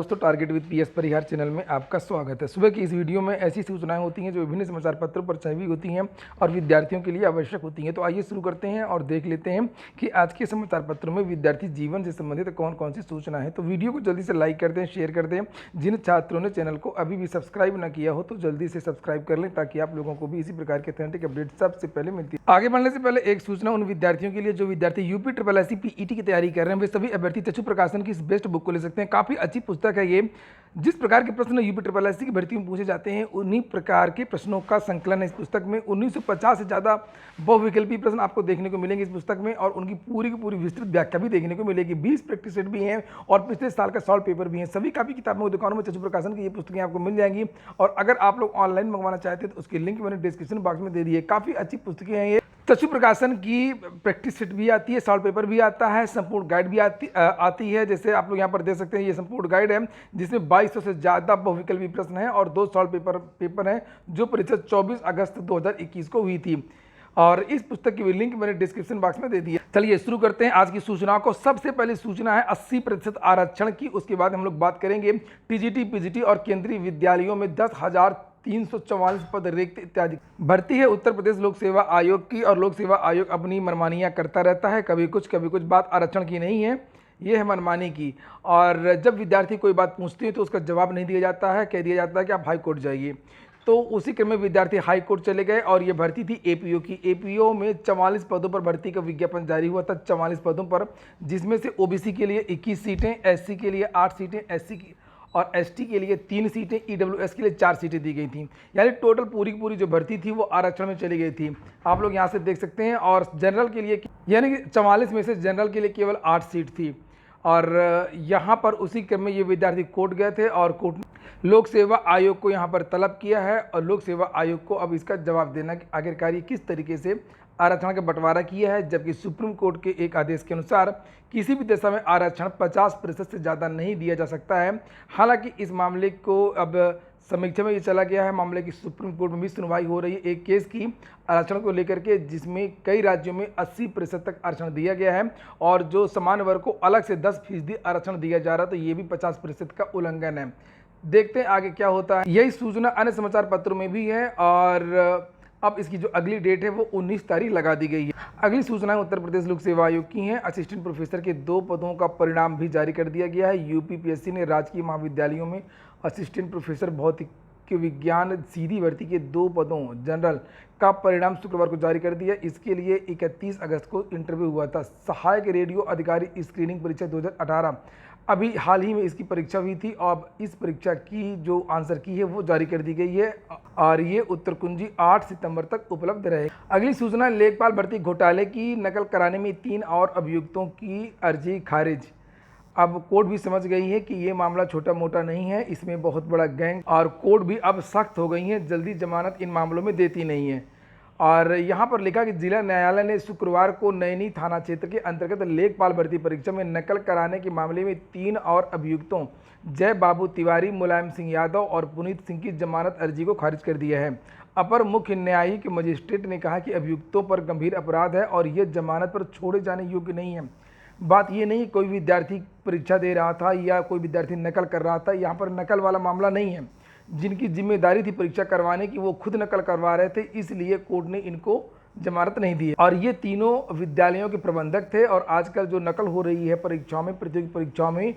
दोस्तों, target with PS Parihar channel में आपका स्वागत है। सुबह की इस वीडियो में ऐसी सूचनाएं होती हैं जो विभिन्न समाचार पत्रों पर छपी होती हैं और विद्यार्थियों के लिए आवश्यक होती हैं। तो आइए शुरू करते हैं और देख लेते हैं कि आज के समाचार पत्रों में विद्यार्थी जीवन से संबंधित कौन कौन सी सूचना है। तो वीडियो को जल्दी से लाइक कर दें, शेयर कर दें। जिन छात्रों ने चैनल को अभी भी सब्सक्राइब न किया हो तो जल्दी से सब्सक्राइब कर लें ताकि आप लोगों को भी इसी प्रकार के ऑथेंटिक अपडेट सबसे पहले मिलती है। आगे बढ़ने से पहले एक सूचना उन विद्यार्थियों के लिए जो विद्यार्थी यूपी SSSC पीईटी की तैयारी कर रहे हैं। वे सभी अभ्यर्थी चक्षु प्रकाशन की इस बेस्ट बुक को ले सकते हैं। काफी अच्छी पुस्तक है ये। जिस प्रकार के प्रश्न यूपी SSSC की भर्ती में पूछे जाते हैं उन्हीं प्रकार के प्रश्नों का संकलन है इस पुस्तक में। 1950 से ज़्यादा बहुविकल्पी प्रश्न आपको देखने को मिलेंगे इस पुस्तक में और उनकी पूरी की पूरी विस्तृत व्याख्या भी देखने को मिलेगी। 20 प्रैक्टिस सेट भी हैं और पिछले साल का सॉल्व पेपर भी हैं। सभी कापी किताबों की दुकानों में चक्षु प्रकाशन की ये पुस्तकें आपको मिल जाएंगी। और अगर आप लोग ऑनलाइन मंगवाना चाहते हैं तो उसकी लिंक मैंने डिस्क्रिप्शन बॉक्स में दे दी है। काफ़ी अच्छी पुस्तकें हैं ये। चक्षु प्रकाशन की प्रैक्टिस सेट भी आती है, सॉल्व पेपर भी आता है, संपूर्ण गाइड भी आती है। जैसे आप लोग यहाँ पर देख सकते हैं, ये संपूर्ण गाइड है जिसमें 2200 से ज़्यादा बहुविकल्पी प्रश्न हैं और 2 सॉल्व पेपर हैं जो परीक्षा 24 अगस्त 2021 को हुई थी। और इस पुस्तक की भी लिंक मैंने डिस्क्रिप्शन बॉक्स में दे दी है। चलिए शुरू करते हैं आज की सूचनाओं को। सबसे पहली सूचना है 80% आरक्षण की। उसके बाद हम लोग बात करेंगे टीजीटी, पीजीटी और केंद्रीय विद्यालयों में 10,344 पद रिक्त इत्यादि भर्ती है उत्तर प्रदेश लोक सेवा आयोग की। और लोक सेवा आयोग अपनी मनमानियां करता रहता है, कभी कुछ बात आरक्षण की नहीं है, ये है मनमानी की। और जब विद्यार्थी कोई बात पूछते हैं तो उसका जवाब नहीं दिया जाता है, कह दिया जाता है कि आप हाई कोर्ट जाइए। तो उसी क्रम में विद्यार्थी हाई कोर्ट चले गए और ये भर्ती थी एपीओ की। एपीओ में 44 पदों पर भर्ती का विज्ञापन जारी हुआ था, 44 पदों पर, जिसमें से ओबीसी के लिए 21 सीटें, एससी के लिए 8 सीटें, एससी की और एसटी के लिए 3 सीटें, ईडब्ल्यूएस के लिए 4 सीटें दी गई थी। यानी टोटल पूरी की पूरी जो भर्ती थी वो आरक्षण में चली गई थी। आप लोग यहाँ से देख सकते हैं। और जनरल के लिए यानी कि 44 में से जनरल के लिए केवल 8 सीट थी। और यहाँ पर उसी क्रम में ये विद्यार्थी कोर्ट गए थे और कोर्ट ने लोक सेवा आयोग को यहाँ पर तलब किया है और लोक सेवा आयोग को अब इसका जवाब देना कि आखिरकार ये किस तरीके से आरक्षण का बंटवारा किया है। जबकि सुप्रीम कोर्ट के एक आदेश के अनुसार किसी भी दशा में आरक्षण 50% से ज़्यादा नहीं दिया जा सकता है। हालांकि इस मामले को अब समीक्षा में ये चला गया है। मामले की सुप्रीम कोर्ट में भी सुनवाई हो रही है एक केस की आरक्षण को लेकर के, जिसमें कई राज्यों में 80% तक आरक्षण दिया गया है और जो सामान्य वर्ग को अलग से 10% आरक्षण दिया जा रहा है, तो ये भी 50% का उल्लंघन है। देखते हैं आगे क्या होता है। यही सूचना अन्य समाचार पत्रों में भी है और अब इसकी जो अगली डेट है वो 19 तारीख लगा दी गई है। अगली सूचनाएं उत्तर प्रदेश लोक सेवा आयोग की हैं। असिस्टेंट प्रोफेसर के 2 पदों का परिणाम भी जारी कर दिया गया है। यूपीपीएससी ने राजकीय महाविद्यालयों में असिस्टेंट प्रोफेसर भौतिक विज्ञान सीधी भर्ती के 2 पदों जनरल का परिणाम शुक्रवार को जारी कर दिया। इसके लिए 31 अगस्त को इंटरव्यू हुआ था। सहायक रेडियो अधिकारी स्क्रीनिंग परीक्षा 2018 अभी हाल ही में इसकी परीक्षा हुई थी और इस परीक्षा की जो आंसर की है वो जारी कर दी गई है और ये उत्तर कुंजी 8 सितंबर तक उपलब्ध रहे। अगली सूचना लेखपाल भर्ती घोटाले की। नकल कराने में 3 और अभियुक्तों की अर्जी खारिज। अब कोर्ट भी समझ गई है कि ये मामला छोटा मोटा नहीं है, इसमें बहुत बड़ा गैंग और कोर्ट भी अब सख्त हो गई है, जल्दी जमानत इन मामलों में देती नहीं है। और यहाँ पर लिखा कि जिला न्यायालय ने शुक्रवार को नैनी थाना क्षेत्र के अंतर्गत लेखपाल भर्ती परीक्षा में नकल कराने के मामले में 3 और अभियुक्तों जय बाबू तिवारी, मुलायम सिंह यादव और पुनीत सिंह की जमानत अर्जी को खारिज कर दिया है। अपर मुख्य न्यायिक मजिस्ट्रेट ने कहा कि अभियुक्तों पर गंभीर अपराध है और ये जमानत पर छोड़े जाने योग्य नहीं है। बात ये नहीं कोई विद्यार्थी परीक्षा दे रहा था या कोई विद्यार्थी नकल कर रहा था, यहाँ पर नकल वाला मामला नहीं है। जिनकी जिम्मेदारी थी परीक्षा करवाने की वो खुद नकल करवा रहे थे, इसलिए कोर्ट ने इनको जमानत नहीं दी। और ये तीनों विद्यालयों के प्रबंधक थे। और आजकल जो नकल हो रही है परीक्षाओं में, प्रतियोगी परीक्षाओं में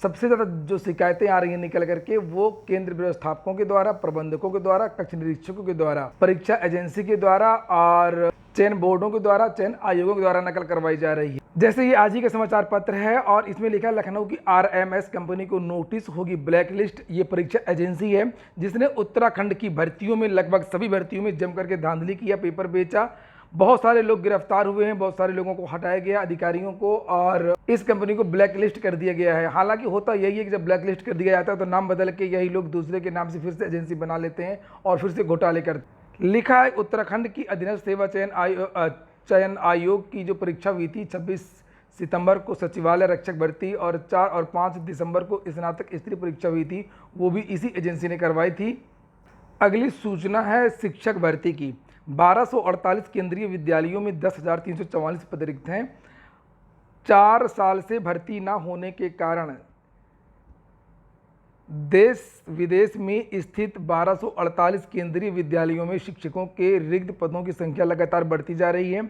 सबसे ज़्यादा जो शिकायतें आ रही हैं निकल करके वो केंद्र व्यवस्थापकों के द्वारा, प्रबंधकों के द्वारा, कक्ष निरीक्षकों के द्वारा, परीक्षा एजेंसी के द्वारा और चयन बोर्डों के द्वारा, चयन आयोगों के द्वारा नकल करवाई जा रही है। जैसे ये आज ही का समाचार पत्र है और इसमें लिखा है लखनऊ की आरएमएस कंपनी को नोटिस होगी ब्लैकलिस्ट। ये परीक्षा एजेंसी है जिसने उत्तराखंड की भर्तियों में, लगभग सभी भर्तियों में जम करके धांधली किया, पेपर बेचा। बहुत सारे लोग गिरफ्तार हुए हैं, बहुत सारे लोगों को हटाया गया, अधिकारियों को, और इस कंपनी को ब्लैकलिस्ट कर दिया गया है। हालांकि होता यही है कि जब ब्लैकलिस्ट कर दिया जाता है तो नाम बदल के यही लोग दूसरे के नाम से फिर से एजेंसी बना लेते हैं और फिर से घोटाले करते हैं। लिखा है उत्तराखंड की अधीनस्थ सेवा चयन आयोग की जो परीक्षा हुई थी 26 सितंबर को सचिवालय रक्षक भर्ती और 4 और 5 दिसंबर को स्नातक स्त्री परीक्षा हुई थी, वो भी इसी एजेंसी ने करवाई थी। अगली सूचना है शिक्षक भर्ती की। 1248 केंद्रीय विद्यालयों में 10,344 पद रिक्त हैं। 4 साल से भर्ती न होने के कारण देश विदेश में स्थित 1248 केंद्रीय विद्यालयों में शिक्षकों के रिक्त पदों की संख्या लगातार बढ़ती जा रही है।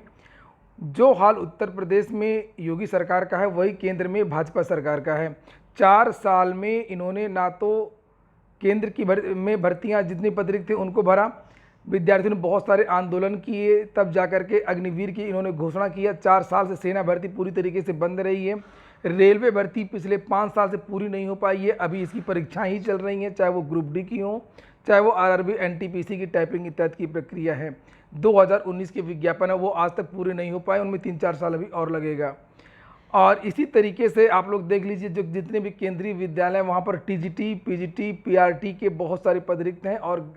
जो हाल उत्तर प्रदेश में योगी सरकार का है वही केंद्र में भाजपा सरकार का है। 4 साल में इन्होंने ना तो केंद्र की में भर्तियां जितनी पद रिक्त थे उनको भरा, विद्यार्थियों ने बहुत सारे आंदोलन किए, तब जाकर के अग्निवीर की इन्होंने घोषणा किया। 4 साल से सेना भर्ती पूरी तरीके से बंद रही है। रेलवे भर्ती पिछले 5 साल से पूरी नहीं हो पाई है, अभी इसकी परीक्षाएं ही चल रही हैं, चाहे वो ग्रुप डी की हो, चाहे वो आरआरबी एनटीपीसी की टाइपिंग इत्यादि की प्रक्रिया है। 2019 के विज्ञापन है वो आज तक पूरे नहीं हो पाए, उनमें 3-4 साल अभी और लगेगा। और इसी तरीके से आप लोग देख लीजिए जो जितने भी केंद्रीय विद्यालय वहाँ पर टीजीटी, पीजीटी, पीआरटी के बहुत सारे पद रिक्त हैं और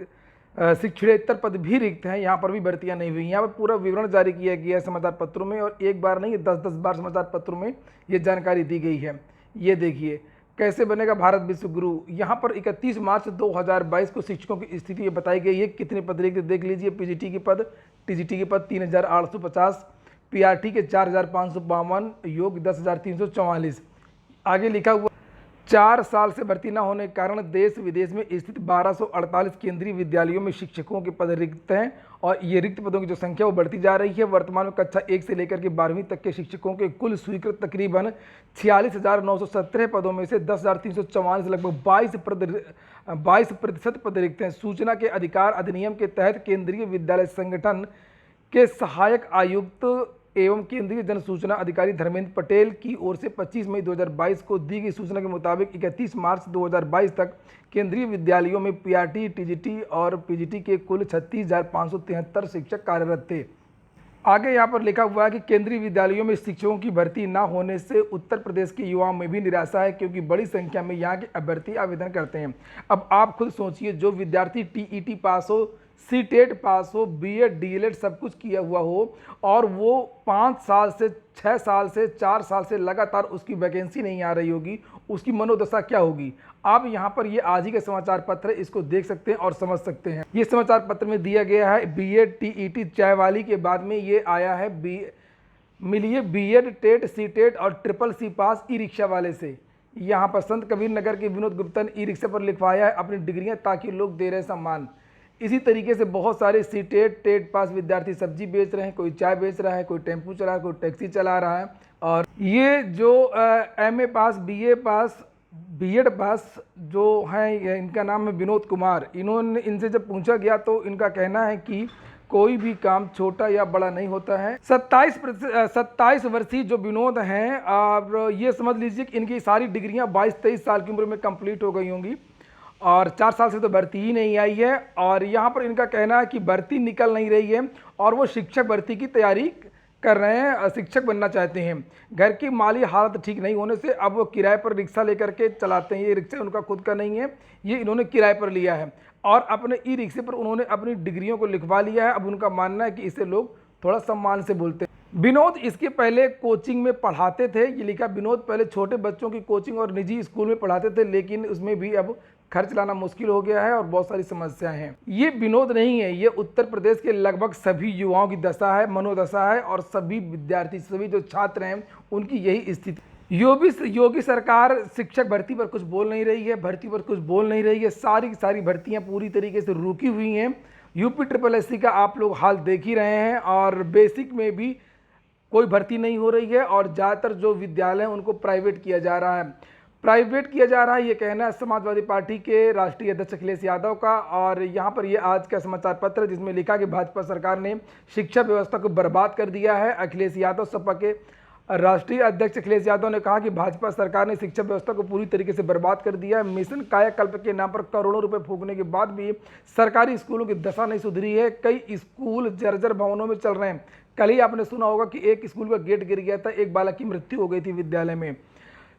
शिक्षणेतर पद भी रिक्त हैं। यहाँ पर भी भर्तियाँ नहीं हुई। यहाँ पर पूरा विवरण जारी किया गया है समाचार पत्रों में, और एक बार नहीं 10-10 बार समाचार पत्रों में ये जानकारी दी गई है। ये देखिए कैसे बनेगा भारत विश्व गुरु। यहाँ पर 31 मार्च 2022 को शिक्षकों की स्थिति ये बताई गई है। कितने पद रिक्त देख लीजिए। पीजीटी के पद, टीजीटी के पद 3850, पीआरटी के 4552, योग 10,344। आगे लिखा हुआ 4 साल से भर्ती न होने के कारण देश विदेश में स्थित 1248 केंद्रीय विद्यालयों में शिक्षकों के पद रिक्त हैं और ये रिक्त पदों की जो संख्या वो बढ़ती जा रही है। वर्तमान में कक्षा 1 से लेकर के 12वीं तक के शिक्षकों के कुल स्वीकृत तकरीबन 46,917 पदों में से 10,344 लगभग 22% पद रिक्त हैं। सूचना के अधिकार अधिनियम के तहत केंद्रीय विद्यालय संगठन के सहायक आयुक्त एवं केंद्रीय जन सूचना अधिकारी धर्मेंद्र पटेल की ओर से 25 मई 2022 को दी गई सूचना के मुताबिक 31 मार्च 2022 तक केंद्रीय विद्यालयों में पीआरटी, टीजीटी और पीजीटी के कुल 36,573 शिक्षक कार्यरत थे। आगे यहाँ पर लिखा हुआ है कि केंद्रीय विद्यालयों में शिक्षकों की भर्ती न होने से उत्तर प्रदेश के युवाओं में भी निराशा है, क्योंकि बड़ी संख्या में यहाँ के अभ्यर्थी आवेदन करते हैं। अब आप खुद सोचिए, जो विद्यार्थी टीईटी पास हो, सीटेट पास हो, बीएड डीएलएड सब कुछ किया हुआ हो और वो 5 साल से 6 साल से 4 साल से लगातार उसकी वैकेंसी नहीं आ रही होगी, उसकी मनोदशा क्या होगी। आप यहाँ पर ये आज ही के समाचार पत्र है, इसको देख सकते हैं और समझ सकते हैं। ये समाचार पत्र में दिया गया है बीएड टीईटी चाय वाली के बाद में ये आया है मिलिए बीएड टेट सीटेट और ट्रिपल सी पास ई रिक्शा वाले से। यहाँ पर संत कबीर नगर के विनोद गुप्ता ने ई रिक्शा पर लिखवाया है अपनी डिग्रियाँ ताकि लोग दे रहे सम्मान। इसी तरीके से बहुत सारे सीटेट टेट पास विद्यार्थी सब्जी बेच रहे हैं, कोई चाय बेच रहा है, कोई टेम्पू चला रहा है, कोई टैक्सी चला रहा है। और ये जो एमए पास, बीए पास, बीएड पास जो हैं, इनका नाम है विनोद कुमार। इनसे जब पूछा गया तो इनका कहना है कि कोई भी काम छोटा या बड़ा नहीं होता है। 27 वर्षीय जो विनोद हैं, और ये समझ लीजिए कि इनकी सारी डिग्रियां 22-23 साल की उम्र में कंप्लीट हो गई होंगी और 4 साल से तो भर्ती ही नहीं आई है। और यहाँ पर इनका कहना है कि भर्ती निकल नहीं रही है और वो शिक्षक भर्ती की तैयारी कर रहे हैं, शिक्षक बनना चाहते हैं। घर की माली हालत ठीक नहीं होने से अब वो किराए पर रिक्शा लेकर के चलाते हैं। ये रिक्शा उनका खुद का नहीं है, ये इन्होंने किराए पर लिया है और अपने ई रिक्शे पर उन्होंने अपनी डिग्रियों को लिखवा लिया है। अब उनका मानना है कि इसे लोग थोड़ा सम्मान से बोलते हैं। विनोद इसके पहले कोचिंग में पढ़ाते थे, ये लिखा विनोद पहले छोटे बच्चों की कोचिंग और निजी स्कूल में पढ़ाते थे, लेकिन उसमें भी अब खर्च लाना मुश्किल हो गया है और बहुत सारी समस्याएं हैं। ये विनोद नहीं है, ये उत्तर प्रदेश के लगभग सभी युवाओं की दशा है, मनोदशा है और सभी विद्यार्थी, सभी जो छात्र हैं उनकी यही स्थिति। योगी सरकार शिक्षक भर्ती पर कुछ बोल नहीं रही है, भर्ती पर कुछ बोल नहीं रही है। सारी सारी भर्तियां पूरी तरीके से रुकी हुई हैं। यूपी SSSC का आप लोग हाल देख ही रहे हैं और बेसिक में भी कोई भर्ती नहीं हो रही है और ज़्यादातर जो विद्यालय हैं उनको प्राइवेट किया जा रहा है। ये कहना है समाजवादी पार्टी के राष्ट्रीय अध्यक्ष अखिलेश यादव का। और यहाँ पर ये आज का समाचार पत्र जिसमें लिखा कि भाजपा सरकार ने शिक्षा व्यवस्था को बर्बाद कर दिया है। अखिलेश यादव, सपा के राष्ट्रीय अध्यक्ष अखिलेश यादव ने कहा कि भाजपा सरकार ने शिक्षा व्यवस्था को पूरी तरीके से बर्बाद कर दिया है। मिशन कायाकल्प के नाम पर करोड़ों रुपए फूकने के बाद भी सरकारी स्कूलों की दशा नहीं सुधरी है। कई स्कूल जर्जर भवनों में चल रहे हैं। कल ही आपने सुना होगा कि एक स्कूल का गेट गिर गया था, एक बालक की मृत्यु हो गई थी विद्यालय में।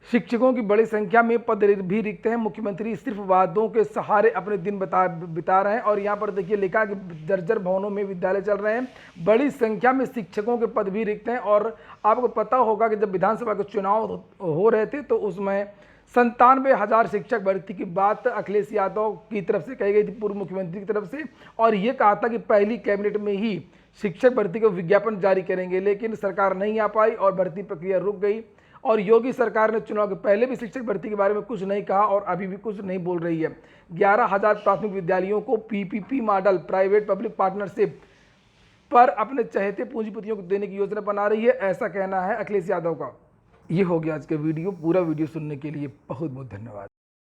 शिक्षकों की बड़ी संख्या में पद भी रिक्त हैं। मुख्यमंत्री सिर्फ वादों के सहारे अपने दिन बिता रहे हैं। और यहाँ पर देखिए लिखा कि जर्जर भवनों में विद्यालय चल रहे हैं, बड़ी संख्या में शिक्षकों के पद भी रिक्त हैं। और आपको पता होगा कि जब विधानसभा के चुनाव हो रहे थे तो उसमें 97,000 शिक्षक भर्ती की बात अखिलेश यादव की तरफ से कही गई थी, पूर्व मुख्यमंत्री की तरफ से। और ये कहा था कि पहली कैबिनेट में ही शिक्षक भर्ती का विज्ञापन जारी करेंगे, लेकिन सरकार नहीं आ पाई और भर्ती प्रक्रिया रुक गई। और योगी सरकार ने चुनाव के पहले भी शिक्षक भर्ती के बारे में कुछ नहीं कहा और अभी भी कुछ नहीं बोल रही है। 11,000 प्राथमिक विद्यालयों को PPP model private public partnership पर अपने चहेते पूंजीपतियों को देने की योजना बना रही है, ऐसा कहना है अखिलेश यादव का। ये हो गया आज का वीडियो। पूरा वीडियो सुनने के लिए बहुत बहुत धन्यवाद।